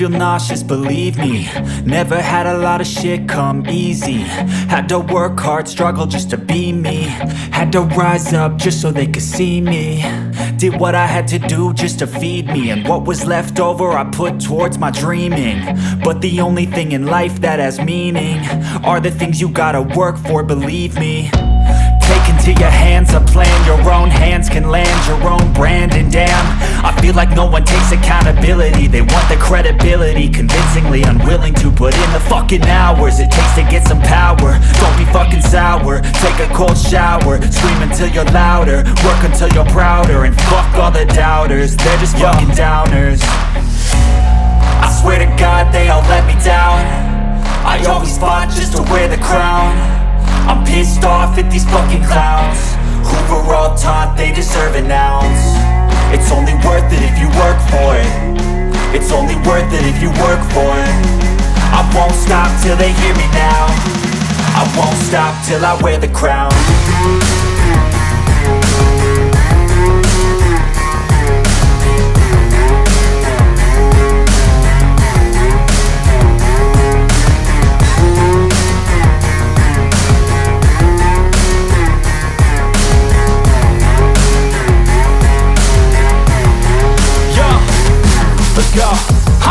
feel nauseous, believe me. Never had a lot of shit come easy. Had to work hard, struggle just to be me. Had to rise up just so they could see me. Did what I had to do just to feed me. And what was left over I put towards my dreaming. But the only thing in life that has meaning are the things you gotta work for, believe me. Take into your hands a plan, your own hands can land your own brand. And damn, I feel like no one takes accountability. They want the credibility, convincingly unwilling to put in the fucking hours it takes to get some power. Don't be fucking sour, take a cold shower. Scream until you're louder, work until you're prouder. And fuck all the doubters, they're just fucking downers. I swear to God they all let me down. I always fought just to wear the crown. I'm pissed off at these fucking clowns who were all taught they deserve an ounce. It's only worth it if you work for it. It's only worth it if you work for it. I won't stop till they hear me now. I won't stop till I wear the crown.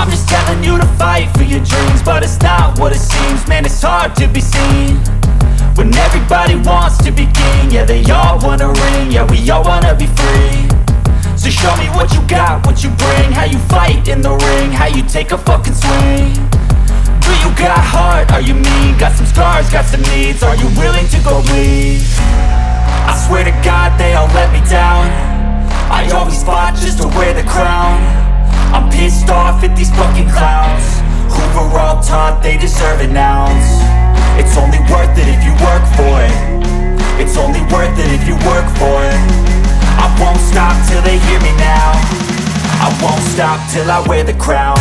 I'm just telling you to fight for your dreams, but it's not what it seems. Man, it's hard to be seen when everybody wants to be king. Yeah, they all wanna ring, yeah, we all wanna be free. So show me what you got, what you bring, how you fight in the ring, how you take a fucking swing. Do you got heart, are you mean? Got some scars, got some needs, are you willing to go bleed? I swear to God they all let me down. I always fought just to wear the crown. I'm pissed off at these fucking clowns who were all taught they deserve an ounce. It's only worth it if you work for it. It's only worth it if you work for it. I won't stop till they hear me now. I won't stop till I wear the crown.